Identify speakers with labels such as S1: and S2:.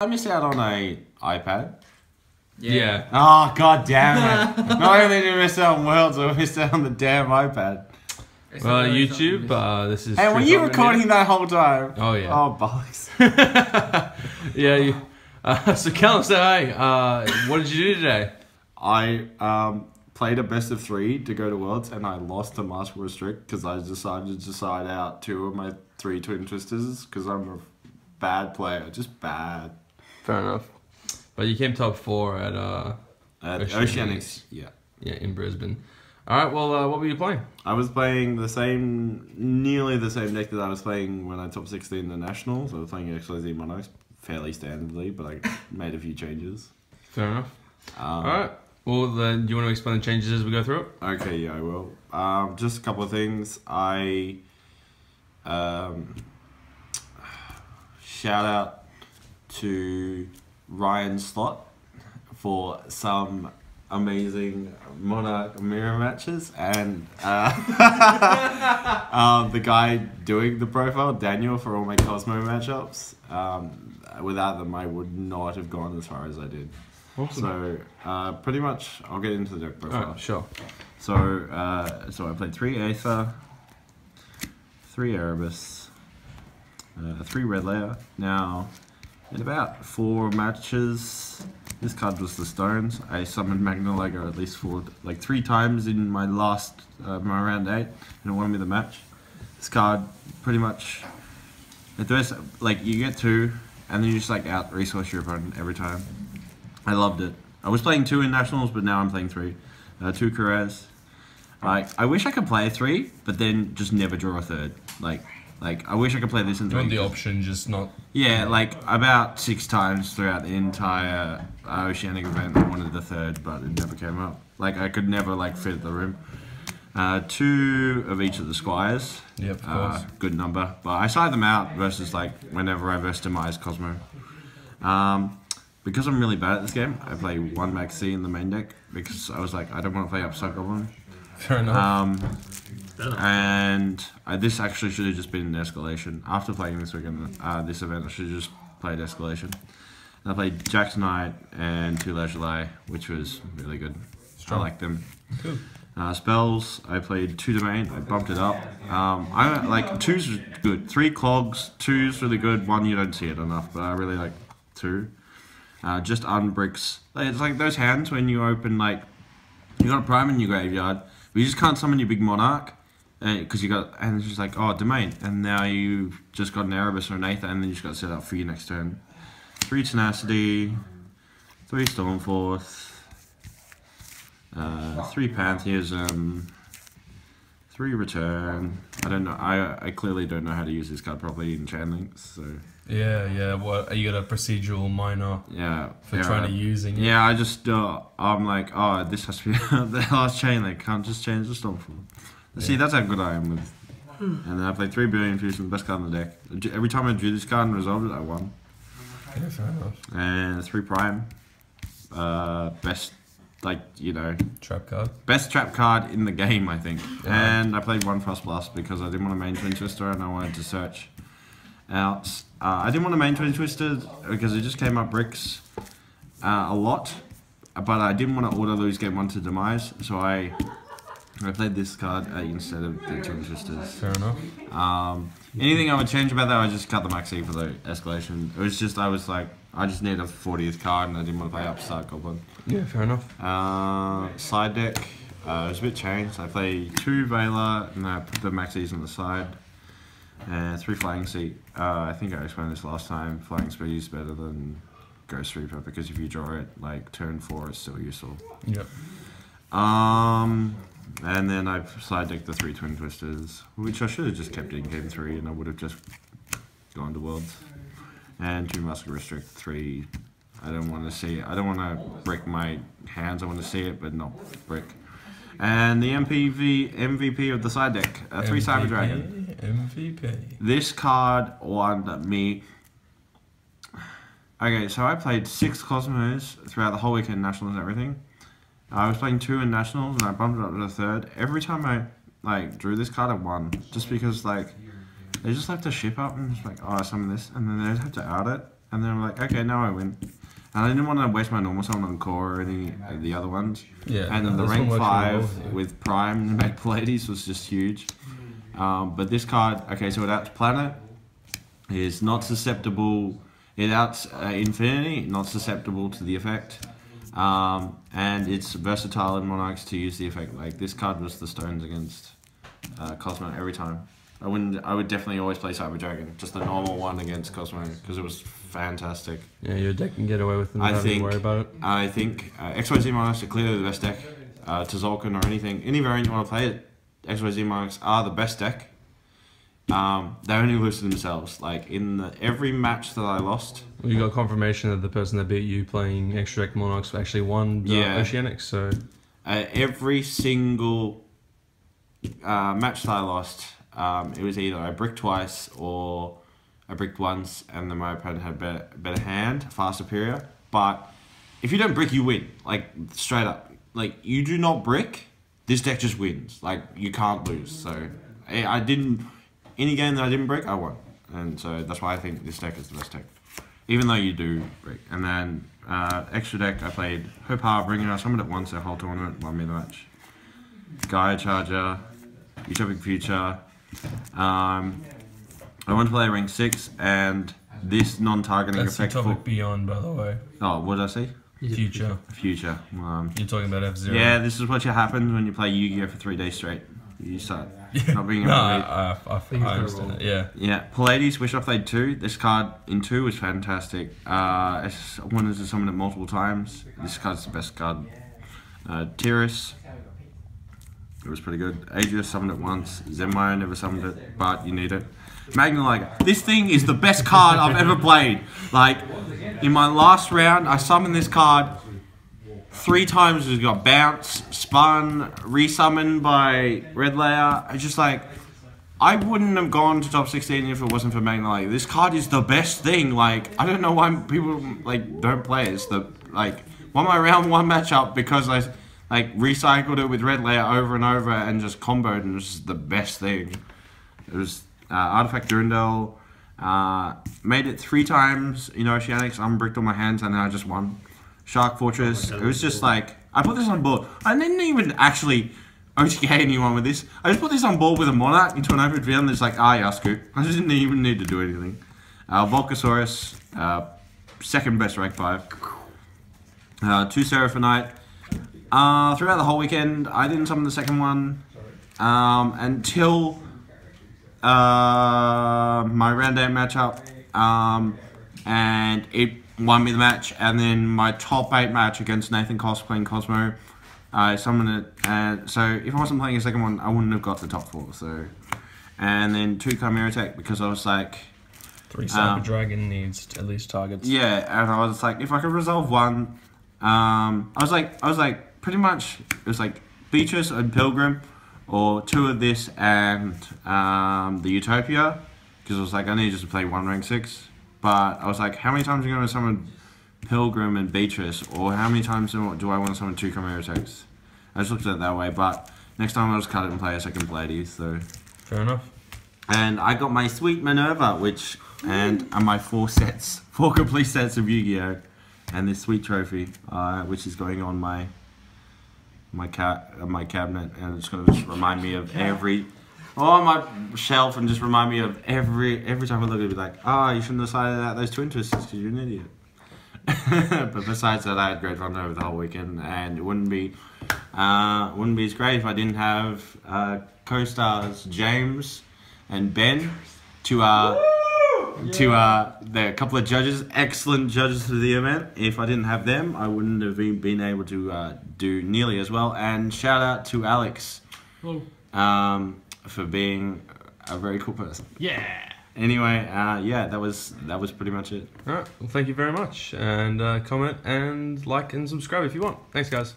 S1: I missed out on a iPad.
S2: Yeah.
S1: Oh, god damn it. Not only did I miss out on Worlds, I missed out on the damn iPad.
S2: Well, YouTube, this is...
S1: Hey, were you recording that whole time?
S2: Oh, yeah.
S1: Oh, bollocks.
S2: Yeah, you... so, Callum, say hi. What did you do today?
S1: I played a best of 3 to go to Worlds, and I lost to Master Restrict because I decided to side out 2 of my 3 Twin Twisters because I'm a bad player. Just bad.
S2: Fair enough. But you came top 4 at
S1: Oceanics. Yeah.
S2: Yeah, in Brisbane. Alright, well, what were you playing?
S1: I was playing nearly the same deck that I was playing when I top 16 the Nationals. I was playing XYZ Monarchs fairly standardly, but I made a few changes.
S2: Fair enough. Alright. Well, then, do you want to explain the changes as we go through it?
S1: Okay, yeah, I will. Just a couple of things. I shout out to Ryan Slot for some amazing Monarch mirror matches, and the guy doing the profile, Daniel, for all my Cosmo matchups. Without them, I would not have gone as far as I did. Awesome. So, pretty much, I'll get into the deck profile.
S2: Sure.
S1: So, I played 3 Aether, 3 Erebus, 3 Red Layer. Now, in about 4 matches, this card was the Stones. I summoned Magna Lego at least 3 times in my last, my round 8, and it won me the match. This card, pretty much, you get 2, and then you just out resource your opponent every time. I loved it. I was playing 2 in Nationals, but now I'm playing 3. 2 Carez. I wish I could play 3, but then just never draw a 3rd. I wish I could play this in 3.
S2: You want the option, just not...
S1: Yeah, about 6 times throughout the entire Oceanic event I wanted the 3rd, but it never came up. I could never, fit the room. 2 of each of the Squires.
S2: Yep, of course.
S1: Good number. But I side them out versus, whenever I verse Demise Cosmo. Because I'm really bad at this game, I play 1 Max C in the main deck, because I was I don't want to play Upside Goblin.
S2: Fair enough.
S1: And this actually should have just been an escalation. After playing this weekend, this event, I should have just played escalation. And I played Jack's Knight and 2 Leisurely, which was really good. Strong. I like them.
S2: Cool.
S1: Spells, I played 2 Domain, I bumped it up. 2's good. 3 Clogs, 2's really good. 1 you don't see it enough, but I really like 2. Just unbricks. It's those hands when you open, you got a Prime in your graveyard, but you just can't summon your big Monarch, because and it's just oh, Domain, and now you've just got an Erebus or an Aether, and then you just got to set up for your next turn. 3 Tenacity, 3 Stormforce, 3 Pantheism, 3 Return. I don't know, I clearly don't know how to use this card properly in Chain Links, so...
S2: Yeah, what, you got a procedural minor for trying to using it?
S1: Yeah, I just, I'm this has to be the last chain link, can't just change the Stormfall. Yeah. See, that's how good I am with. And then I played 3 Billion Fusion, the best card in the deck. Every time I drew this card and resolved it, I won.
S2: Yeah, fair enough.
S1: And 3 Prime. Best,
S2: trap card.
S1: Best trap card in the game, I think.
S2: Yeah.
S1: And I played 1 Frost Blast because I didn't want to main Twin Twister and I wanted to search out. I didn't want to main Twin Twister because it just came up bricks a lot, but I didn't want to auto lose game 1 to Demise, so I played this card instead of the Twin Twisters.
S2: Fair enough.
S1: Anything I would change about that, I just cut the maxi for the escalation. It was just, I just need a 40th card and I didn't want to play Upstart Goblin.
S2: Yeah, fair enough.
S1: Side deck, it was a bit changed. I play 2 Veiler and I put the maxis on the side. And 3 Flying Seat. I think I explained this last time. Flying Speed is better than Ghost Reaper because if you draw it turn 4, it's still useful.
S2: Yep.
S1: And then I've side decked the 3 Twin Twisters, which I should have just kept in game 3, and I would have just gone to Worlds. And 2 Muscle Restrict 3. I don't want to see it. I don't want to brick my hands. I want to see it, but not brick. And the MVP of the side deck, 3 Cyber Dragon.
S2: MVP.
S1: This card won me. Okay, so I played 6 Cosmos throughout the whole weekend, Nationals and everything. I was playing 2 in Nationals and I bumped it up to the 3rd. Every time I drew this card, I won. Just because they just have to ship up and just oh, I summon this, and then they'd have to out it. and then I'm like, okay, now I win. And I didn't want to waste my normal summon on core or any of the other ones.
S2: Yeah.
S1: And then the
S2: this
S1: rank
S2: one works really
S1: 5
S2: well, yeah.
S1: with Prime and Meg Pallades was just huge. But this card, okay, so it outs Planet, is not susceptible. It outs Infinity, not susceptible to the effect. And it's versatile in Monarchs to use the effect. Like this card was the stones against Cosmo every time. I would definitely always play Cyber Dragon, just the normal one against Cosmo, because it was fantastic.
S2: Yeah, your deck can get away with it. Not having to worry about it.
S1: I think XYZ Monarchs are clearly the best deck. To Zolkin or anything, any variant you want to play it, XYZ Monarchs are the best deck. They only lose to themselves. Like in every match that I lost,
S2: Well, you got confirmation that the person that beat you playing extra deck Monarchs actually won the Oceanics. So
S1: every single match that I lost, it was either I bricked twice or I bricked once, and then my opponent had better hand, far superior. But if you don't brick, you win. Like straight up. Like you do not brick, this deck just wins. Like you can't lose. So I didn't. Any game that I didn't brick, I won. And so that's why I think this deck is the best deck. Even though you do brick. And then extra deck, I played Hope Harbinger. I summoned it once the whole tournament, won me the match. Gaia Charger, Utopic Future. I wanted to play rank 6, and this non-targeting effect.
S2: That's Utopic Beyond, by the way.
S1: Oh, what did I say?
S2: Future.
S1: Future.
S2: You're talking about F-Zero.
S1: Yeah, this is what happens when you play Yu-Gi-Oh for 3 days straight. You start not being able to read.
S2: I understand it, yeah.
S1: Yeah, Pallades, which I played 2. This card in 2 was fantastic. I wanted to summon it multiple times. This card's the best card. Tiris, it was pretty good. Adrius summoned it once. Zenmire never summoned it, but you need it. Magna Liger. This thing is the best card I've ever played. Like, in my last round, I summoned this card 3 times. It got bounced, spun, resummoned by Red Layer. I just like, I wouldn't have gone to top 16 if it wasn't for Magna Liger. This card is the best thing. Like, I don't know why people like don't play it. It's the won my round 1 matchup because I recycled it with Red Layer over and over and just comboed, and it was just the best thing. It was Artifact Durandal. Made it 3 times in Oceanics, unbricked all my hands, and then I just won. Shark Fortress. It was just like, I put this on board. I didn't even actually OTK anyone with this. I just put this on board with a Monarch into an open field, and it's like, yeah, scoop. I just didn't even need to do anything. Volcasaurus, second best rank 5. 2 Seraphonite. Throughout the whole weekend, I didn't summon the second one until my round 8 matchup, and it won me the match. And then my top 8 match against Nathan Koss playing Cosmo, I summoned it, and so if I wasn't playing a second one, I wouldn't have got the top 4. So, and then 2 Chimera Tech, because I was like,
S2: 3 Cyber Dragon needs at least targets.
S1: Yeah, and I was like, if I could resolve one, I was like, pretty much, it was like Beatrice and Pilgrim, or 2 of this and the Utopia, because I was like, I need just to play 1 rank 6. But I was like, how many times are you going to summon Pilgrim and Beatrice, or how many times do I want to summon 2 Chimera Techs? I just looked at it that way, but next time I'll just cut it and play a second Pallades, so.
S2: Fair enough.
S1: And I got my sweet Minerva, and my 4 complete sets of Yu-Gi-Oh! And this sweet trophy, which is going on my cabinet, and it's going to just remind me of my shelf, and just remind me of every time I look at it, be like, you shouldn't have decided out those twin twists because you're an idiot. But besides that, I had great fun over the whole weekend, and it wouldn't be as great if I didn't have co-stars James and Ben to the couple of judges, excellent judges for the event. If I didn't have them, I wouldn't have been able to do nearly as well. And shout out to Alex for being a very cool person.
S2: Yeah.
S1: Anyway, yeah, that was pretty much it.
S2: All right. Well, thank you very much, and comment and like and subscribe if you want. Thanks, guys.